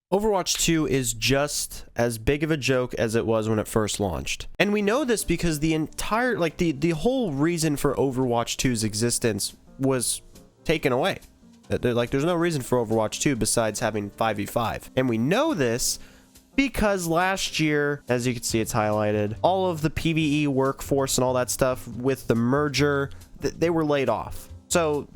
Overwatch 2 is just as big of a joke as it was when it first launched. And we know this because the entire, like the whole reason for Overwatch 2's existence was taken away. There's no reason for Overwatch 2 besides having 5v5. And we know this because last year, as you can see, it's highlighted, all of the PvE workforce and all that stuff with the merger, they were laid off. So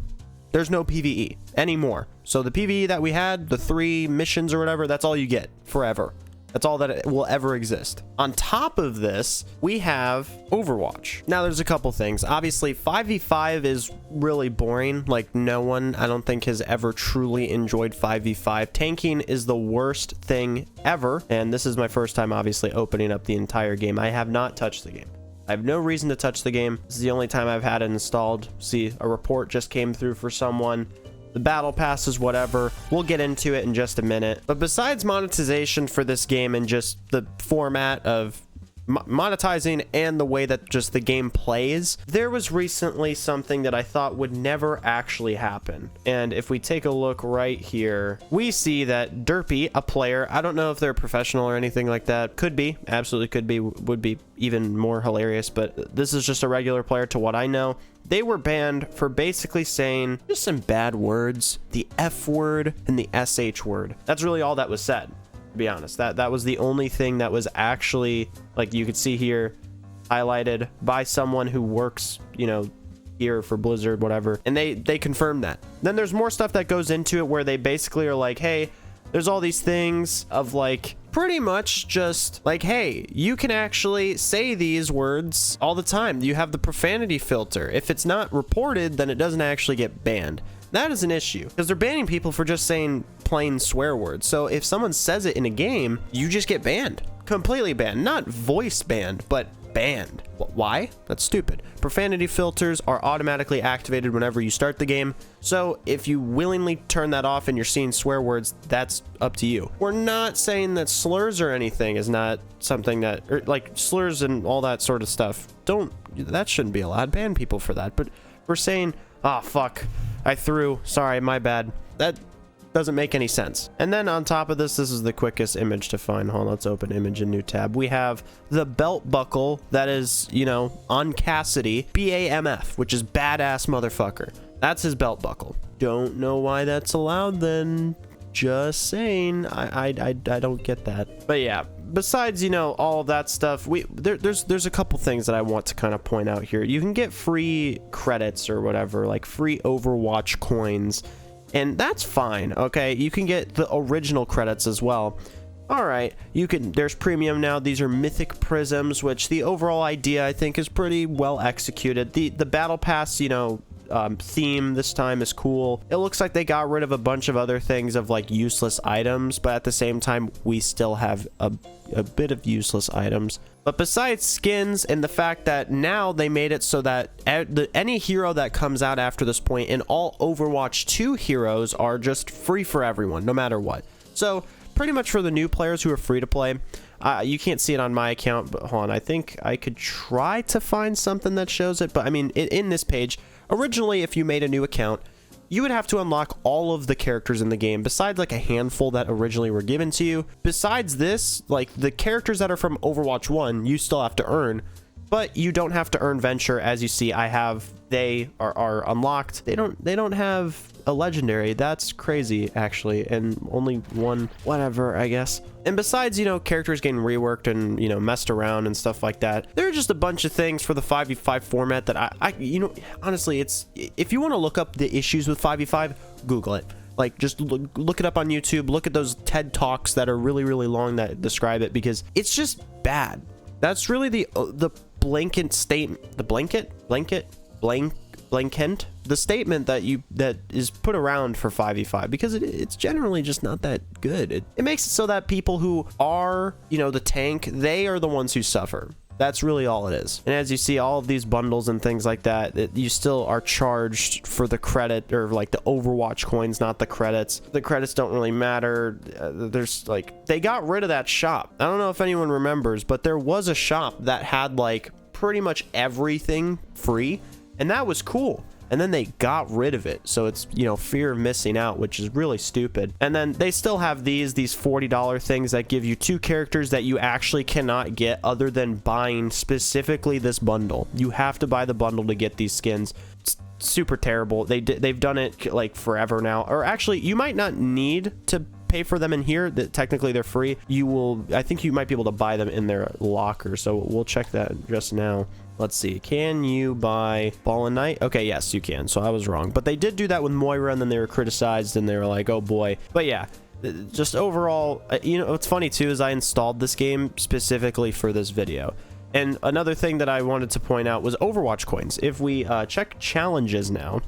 there's no PvE anymore. So the PvE that we had, the 3 missions or whatever, that's all you get forever. That's all that it will ever exist. On top of this, we have Overwatch. Now, there's a couple things. Obviously, 5v5 is really boring. Like, no one, I don't think, has ever truly enjoyed 5v5. Tanking is the worst thing ever. And this is my first time, obviously, opening up the entire game. I have not touched the game. I have no reason to touch the game. This is the only time I've had it installed. See, a report just came through for someone. The battle pass is whatever. We'll get into it in just a minute. But besides monetization for this game and just the format of monetizing and the way that just the game plays, there was recently something that I thought would never actually happen. And if we take a look right here, we see that Derpy, a player, I don't know if they're professional or anything like that. Could be, absolutely could be, would be even more hilarious, but this is just a regular player to what I know. They were banned for basically saying just some bad words, the F word and the SH word. That's really all that was said, to be honest. That was the only thing that was actually, like you could see here, highlighted by someone who works, you know, here for Blizzard, whatever. And they confirmed that. Then there's more stuff that goes into it where they basically are like, hey, there's all these things of like, pretty much just like, hey, you can actually say these words all the time. You have the profanity filter. If it's not reported, then it doesn't actually get banned. That is an issue because they're banning people for just saying plain swear words. So if someone says it in a game, you just get banned, completely banned, not voice banned, but banned. Why? That's stupid. Profanity filters are automatically activated whenever you start the game. So if you willingly turn that off and you're seeing swear words, that's up to you. We're not saying that slurs or anything is not something that, or like slurs and all that sort of stuff. That shouldn't be allowed. Ban people for that. But we're saying, oh, fuck, I threw, sorry, my bad. That doesn't make any sense. And then on top of this, this is the quickest image to find. Hold on, let's open image in new tab. We have the belt buckle that is, you know, on Cassidy, BAMF, which is badass motherfucker. That's his belt buckle. Don't know why that's allowed then. Just saying. I don't get that. But yeah, besides, you know, all of that stuff, there's a couple things that I want to kind of point out here. You can get free credits or whatever, like free Overwatch coins. And that's fine, okay? You can get the original credits as well. All right, there's premium now. These are mythic prisms, which the overall idea, I think, is pretty well executed. The battle pass, you know, theme this time is cool. It looks like they got rid of a bunch of other things of like useless items, but at the same time, we still have a bit of useless items. But besides skins and the fact that now they made it so that any hero that comes out after this point and all Overwatch 2 heroes are just free for everyone, no matter what. So pretty much for the new players who are free to play, you can't see it on my account, but hold on, I think I could try to find something that shows it. But I mean, in this page, originally, if you made a new account, you would have to unlock all of the characters in the game, besides like a handful that originally were given to you. Besides this, like the characters that are from Overwatch 1, you still have to earn, but you don't have to earn Venture. As you see, they are unlocked. They don't have a legendary. That's crazy, actually, and only one, whatever, I guess. And besides, you know, characters getting reworked and, you know, messed around and stuff like that, there are just a bunch of things for the 5v5 format that you know, honestly, if you want to look up the issues with 5v5, Google it. Like, just look it up on YouTube. Look at those TED Talks that are really, really long that describe it, because it's just bad. That's really the blanket statement, the statement that is put around for 5v5, because it's generally just not that good. It makes it so that people who are, you know, the tank, they are the ones who suffer. That's really all it is. And as you see, all of these bundles and things like that, you still are charged for the credit, or like the Overwatch coins, not the credits. The credits don't really matter. There's like, they got rid of that shop. I don't know if anyone remembers, but there was a shop that had like pretty much everything free, and that was cool. and then they got rid of it. So it's, you know, fear of missing out, which is really stupid. And then they still have these $40 things that give you 2 characters that you actually cannot get other than buying specifically this bundle. You have to buy the bundle to get these skins. It's super terrible. They've done it like forever now. Or actually, you might not need to pay for them in here. That technically they're free. I think you might be able to buy them in their locker. So we'll check that just now. Let's see. Can you buy Ball and Night? Okay, yes, you can. So I was wrong. But they did do that with Moira, and then they were criticized, and they were like, oh boy. But yeah, just overall, you know, what's funny too is I installed this game specifically for this video. And another thing that I wanted to point out was Overwatch coins. If we check challenges now,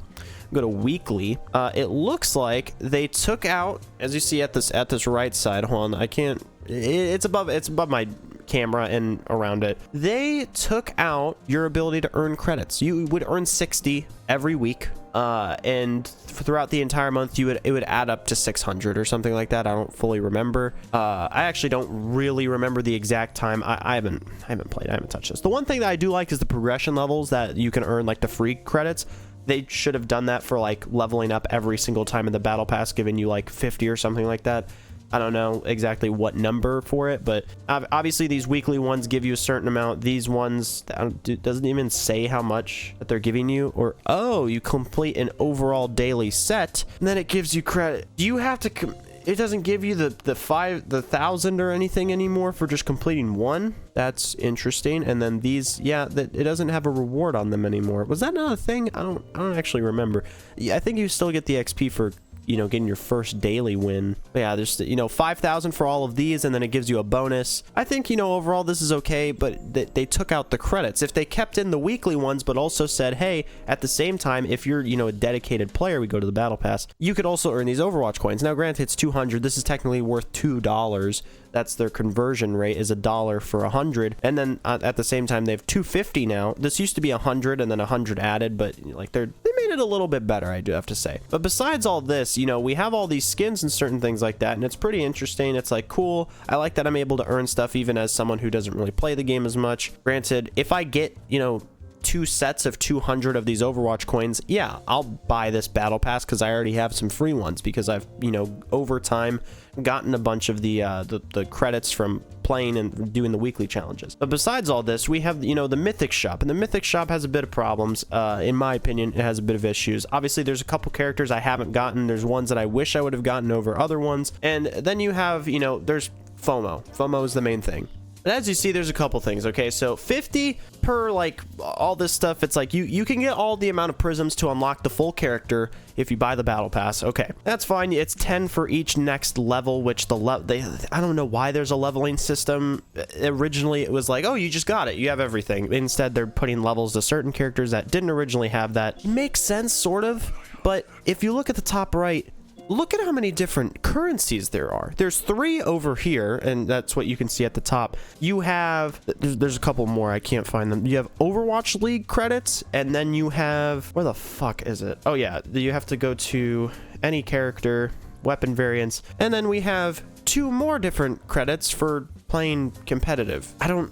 go to weekly, it looks like they took out, as you see at this right side, hold on, I can't, it's above my camera and around it. They took out your ability to earn credits. You would earn 60 every week, and throughout the entire month it would add up to 600 or something like that. I don't fully remember. I actually don't really remember the exact time. I haven't played, I haven't touched this. The one thing that I do like is the progression levels that you can earn, like the free credits. They should have done that for like leveling up every single time in the battle pass, giving you like 50 or something like that. I don't know exactly what number for it, but obviously these weekly ones give you a certain amount. These ones doesn't even say how much that they're giving you. Or, oh, you complete an overall daily set, and then it gives you credit. Do you have to it doesn't give you the 1,000 or anything anymore for just completing one? That's interesting. And then these, yeah, that it doesn't have a reward on them anymore. Was that not a thing? I don't actually remember. Yeah, I think you still get the XP for, you know, getting your first daily win. But yeah, there's, you know, 5,000 for all of these, and then it gives you a bonus. I think, you know, overall this is okay, but they took out the credits. If they kept in the weekly ones, but also said, hey, at the same time, if you're, you know, a dedicated player, we go to the battle pass, you could also earn these Overwatch coins. Now, granted, it's 200. This is technically worth $2. That's their conversion rate, is $1 for 100. And then at the same time, they have 250 now. This used to be 100 and then 100 added, but like they made it a little bit better, I do have to say. But besides all this, you know, we have all these skins and certain things like that, and it's pretty interesting. It's like cool. I like that I'm able to earn stuff even as someone who doesn't really play the game as much. Granted, if I get, you know, 2 sets of 200 of these Overwatch coins, yeah, I'll buy this battle pass because I already have some free ones, because I've, you know, over time gotten a bunch of the credits from playing and doing the weekly challenges. But besides all this, we have, you know, the mythic shop, and the mythic shop has a bit of problems. In my opinion, it has a bit of issues. Obviously, there's a couple characters I haven't gotten. There's ones that I wish I would have gotten over other ones. And then you have, you know, there's FOMO. FOMO is the main thing. But as you see, there's a couple things. Okay, so 50 per, like, all this stuff. It's like you can get all the amount of prisms to unlock the full character if you buy the battle pass. Okay, that's fine. It's 10 for each next level, which I don't know why there's a leveling system. Originally, it was like, oh, you just got it, you have everything. Instead, they're putting levels to certain characters that didn't originally have that. Makes sense, sort of. But if you look at the top right, look at how many different currencies there are. There's 3 over here, and that's what you can see at the top. You have, there's a couple more, I can't find them. You have Overwatch League credits, and then you have, where the fuck is it? Oh yeah, you have to go to any character, weapon variants, and then we have 2 more different credits for playing competitive. I don't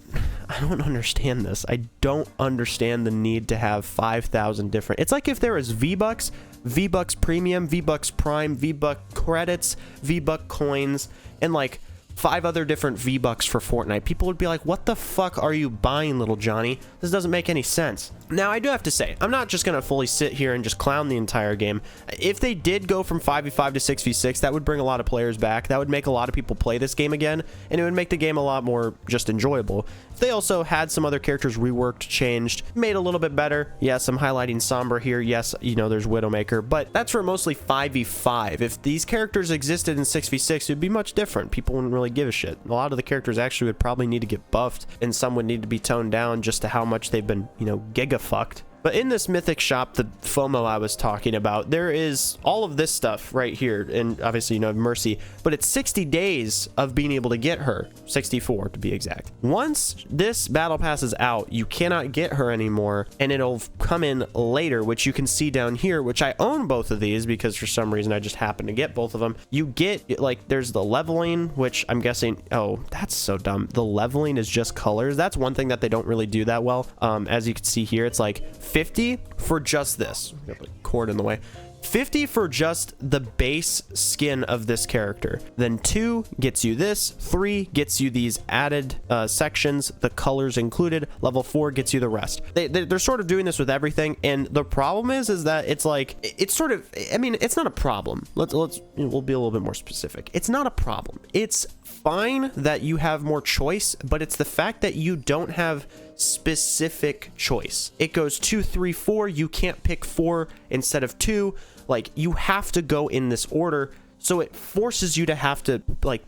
understand this. I don't understand the need to have 5,000 different. It's like if there was V-Bucks, V-Bucks Premium, V-Bucks Prime, V-Buck credits, V-Buck coins, and like 5 other different V-Bucks for Fortnite. People would be like, what the fuck are you buying, little Johnny? This doesn't make any sense. Now, I do have to say, I'm not just going to fully sit here and just clown the entire game. If they did go from 5v5 to 6v6, that would bring a lot of players back. That would make a lot of people play this game again, and it would make the game a lot more just enjoyable. If they also had some other characters reworked, changed, made a little bit better. Yes, I'm highlighting Sombra here. Yes, you know, there's Widowmaker, but that's for mostly 5v5. If these characters existed in 6v6, it would be much different. People wouldn't really give a shit. A lot of the characters actually would probably need to get buffed, and some would need to be toned down just to how much they've been, you know, giga-fucked. But in this mythic shop, the FOMO I was talking about, there is all of this stuff right here, and obviously, you know, Mercy, but it's 60 days of being able to get her, 64 to be exact. Once this battle pass is out, you cannot get her anymore, and it'll come in later, which you can see down here, which I own both of these because for some reason I just happened to get both of them. You get, like, there's the leveling, which I'm guessing, oh, that's so dumb. The leveling is just colors. That's one thing that they don't really do that well. As you can see here, it's like 50 for just this. Got the cord in the way. 50 for just the base skin of this character. Then 2 gets you this. 3 gets you these added sections, the colors included. Level 4 gets you the rest. They're sort of doing this with everything, and the problem is that it's like, it's sort of, I mean, it's not a problem. We'll be a little bit more specific. It's not a problem. It's fine that you have more choice, but it's the fact that you don't have specific choice. It goes 2, 3, 4. You can't pick 4 instead of 2. Like, you have to go in this order, so it forces you to have to like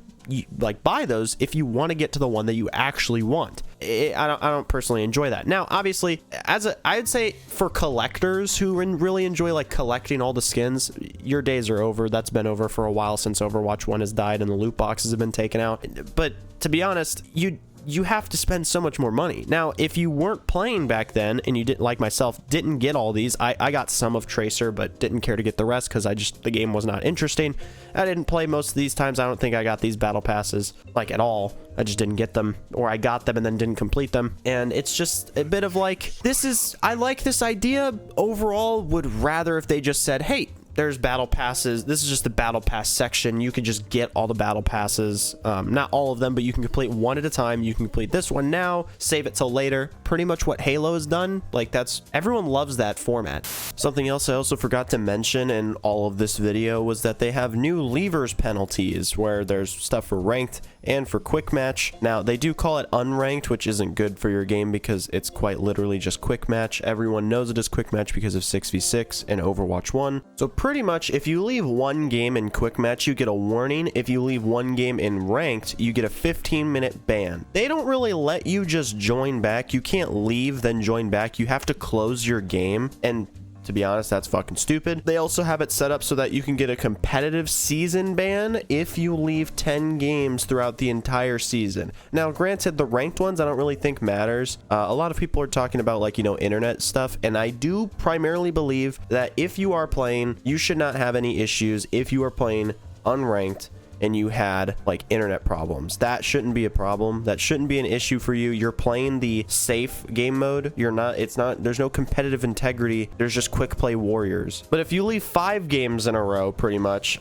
buy those if you want to get to the one that you actually want. I don't personally enjoy that. Now, obviously, I'd say for collectors who really enjoy like collecting all the skins, your days are over. That's been over for a while since Overwatch 1 has died and the loot boxes have been taken out. But to be honest, you have to spend so much more money. Now, if you weren't playing back then and you didn't, like myself, didn't get all these, I got some of Tracer, but didn't care to get the rest because the game was not interesting. I didn't play most of these times. I don't think I got these battle passes like at all. I just didn't get them, or I got them and then didn't complete them. And it's just a bit of like, I like this idea. Overall, would rather if they just said, hey, there's battle passes. This is just the battle pass section. You can just get all the battle passes. Not all of them, but you can complete one at a time. You can complete this one now, save it till later. Pretty much what Halo has done. Like, everyone loves that format. Something else I also forgot to mention in all of this video was that they have new levers penalties, where there's stuff for ranked and for quick match. Now, they do call it unranked, which isn't good for your game because it's quite literally just quick match. Everyone knows it is quick match because of 6v6 and Overwatch 1. So pretty much, if you leave one game in quick match, you get a warning. If you leave one game in ranked, you get a 15-minute ban. They don't really let you just join back. You can't leave then join back. You have to close your game, and to be honest, that's fucking stupid. They also have it set up so that you can get a competitive season ban if you leave 10 games throughout the entire season. Now, granted, the ranked ones I don't really think matters. A lot of people are talking about, like, you know, internet stuff, and I do primarily believe that if you are playing, you should not have any issues if you are playing unranked and you had like internet problems. That shouldn't be a problem. That shouldn't be an issue for you. You're playing the safe game mode. There's no competitive integrity. There's just quick play warriors. But if you leave 5 games in a row, pretty much,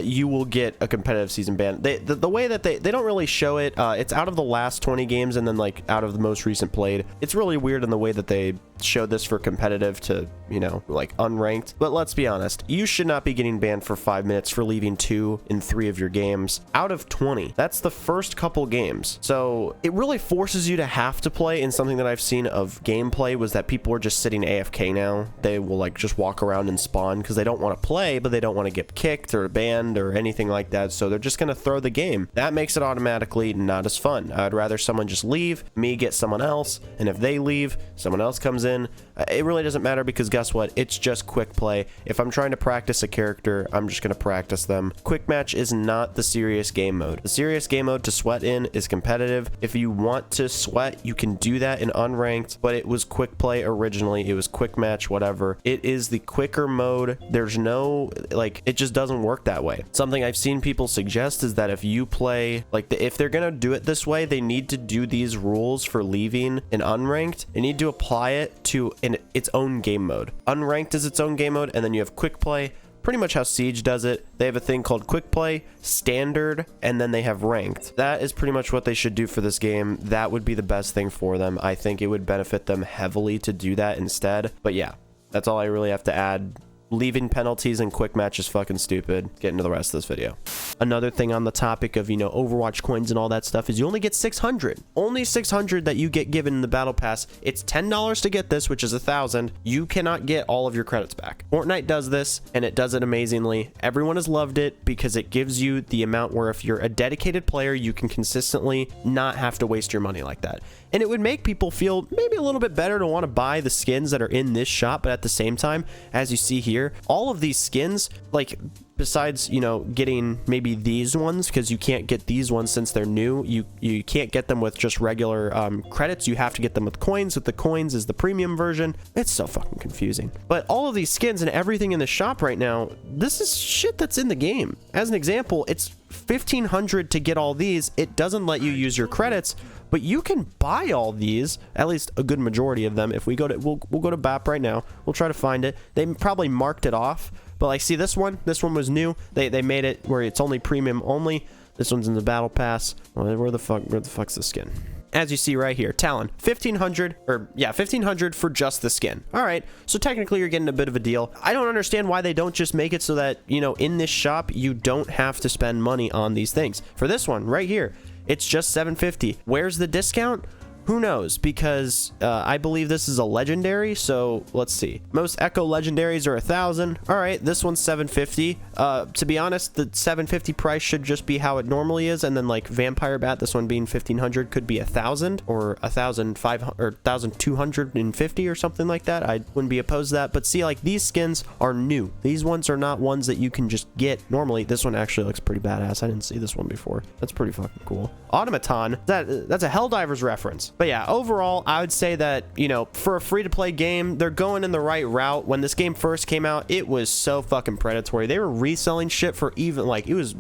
you will get a competitive season ban. The way that they don't really show it, it's out of the last 20 games and then like out of the most recent played. It's really weird in the way that they showed this for competitive to, you know, like unranked. But let's be honest, you should not be getting banned for 5 minutes for leaving 2 in 3 of your games out of 20. That's the first couple games. So it really forces you to have to play. And something that I've seen of gameplay was that people are just sitting AFK now. They will like just walk around and spawn because they don't want to play, but they don't want to get kicked or banned or anything like that. So they're just going to throw the game. That makes it automatically not as fun. I'd rather someone just leave, me get someone else, and if they leave, someone else comes in. It really doesn't matter because guess what? It's just quick play. If I'm trying to practice a character, I'm just going to practice them. Quick match is not the serious game mode. The serious game mode to sweat in is competitive. If you want to sweat, you can do that in unranked, but it was quick play originally. It was quick match, whatever. It is the quicker mode. There's no, like, it just doesn't work that way. Something I've seen people suggest is that if you play, like, if they're going to do it this way, they need to do these rules for leaving in unranked. They need to apply it to its own game mode. Unranked is its own game mode, and then you have quick play. Pretty much how Siege does it. They have a thing called quick play, standard, and then they have ranked. That is pretty much what they should do for this game. That would be the best thing for them. I think it would benefit them heavily to do that instead. But yeah, that's all I really have to add. Leaving penalties in quick match is fucking stupid. Get into the rest of this video. Another thing on the topic of, you know, Overwatch coins and all that stuff is you only get 600. Only 600 that you get given in the battle pass. It's $10 to get this, which is 1,000. You cannot get all of your credits back. Fortnite does this, and it does it amazingly. Everyone has loved it because it gives you the amount where if you're a dedicated player, you can consistently not have to waste your money like that. And it would make people feel maybe a little bit better to want to buy the skins that are in this shop, but at the same time, as you see here, all of these skins, like, besides, you know, getting maybe these ones, because you can't get these ones since they're new, you can't get them with just regular credits. You have to get them with coins. With the coins is the premium version. It's so fucking confusing. But all of these skins and everything in the shop right now, this is shit that's in the game. As an example, it's 1,500 to get all these. It doesn't let you use your credits, but you can buy all these, at least a good majority of them. If we go to, we'll go to BAP right now. We'll try to find it. They probably marked it off, but like, see this one was new. They made it where it's only premium only. This one's in the battle pass. Well, where the fuck's the skin? As you see right here, Talon, 1,500, or yeah, 1,500 for just the skin. All right, so technically you're getting a bit of a deal. I don't understand why they don't just make it so that, you know, in this shop, you don't have to spend money on these things. For this one right here, it's just 750. Where's the discount? Who knows? Because I believe this is a legendary, so let's see. Most echo legendaries are 1,000. All right, this one's 750. To be honest, the 750 price should just be how it normally is, and then like vampire bat, this one being 1,500, could be 1,000 or 1,500 or 1,250 or something like that. I wouldn't be opposed to that. But see, like, these skins are new. These ones are not ones that you can just get normally. This one actually looks pretty badass. I didn't see this one before. That's pretty fucking cool. Automaton, that's a Helldivers reference. But yeah, overall, I would say that, you know, for a free-to-play game, they're going in the right route. When this game first came out, it was so fucking predatory. They were reselling shit for even, like, it was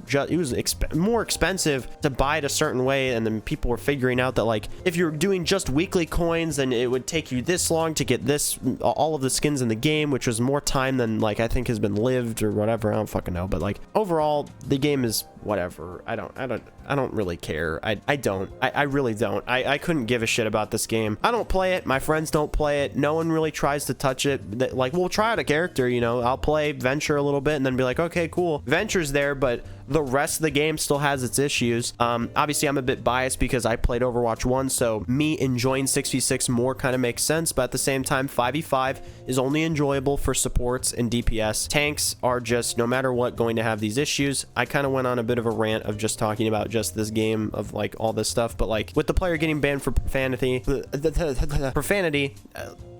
more expensive to buy it a certain way, and then people were figuring out that, like, if you're doing just weekly coins, then it would take you this long to get this, all of the skins in the game, which was more time than, like, I think has been lived or whatever. I don't fucking know. But, like, overall, the game is whatever. I don't really care. I really don't. I couldn't give a shit about this game. I don't play it. My friends don't play it. No one really tries to touch it. Like, we'll try out a character, you know. I'll play Venture a little bit and then be like, okay, cool. Venture's there, but the rest of the game still has its issues. Obviously, I'm a bit biased because I played Overwatch 1, so me enjoying 6v6 more kind of makes sense, but at the same time, 5v5 is only enjoyable for supports and DPS. Tanks are just, no matter what, going to have these issues. I kind of went on a bit of a rant of just talking about just this game of, like, all this stuff, but, like, with the player getting banned for profanity,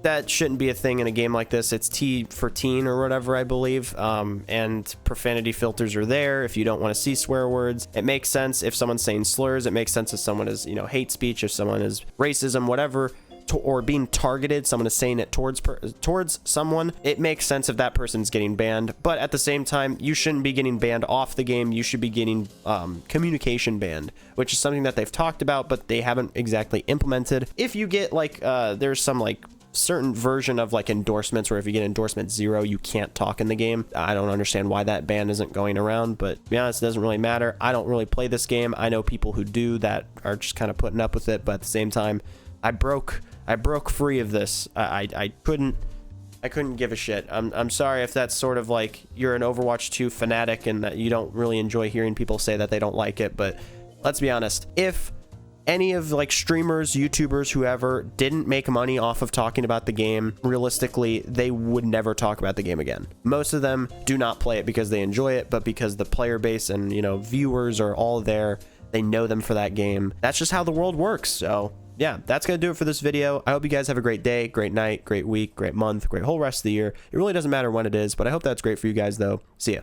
that shouldn't be a thing in a game like this. It's T for teen or whatever, I believe, and profanity filters are there if you don't want to see swear words. It makes sense if someone's saying slurs. It makes sense if someone is, you know, hate speech, if someone is racism, whatever, or being targeted, someone is saying it towards someone. It makes sense if that person's getting banned, but at the same time, you shouldn't be getting banned off the game. You should be getting communication banned, which is something that they've talked about, but they haven't exactly implemented. If you get, like, there's some, like, certain version of, like, endorsements where if you get endorsement 0, you can't talk in the game. I don't understand why that ban isn't going around, but to be honest, it doesn't really matter. I don't really play this game. I know people who do that are just kind of putting up with it, but at the same time, I broke free of this. I couldn't give a shit. I'm sorry if that's sort of like you're an Overwatch 2 fanatic and that you don't really enjoy hearing people say that they don't like it, but let's be honest. If any of, like, streamers, YouTubers, whoever didn't make money off of talking about the game, realistically, they would never talk about the game again. Most of them do not play it because they enjoy it, but because the player base and, you know, viewers are all there. They know them for that game. That's just how the world works. So yeah, that's gonna do it for this video. I hope you guys have a great day, great night, great week, great month, great whole rest of the year. It really doesn't matter when it is, but I hope that's great for you guys though. See ya.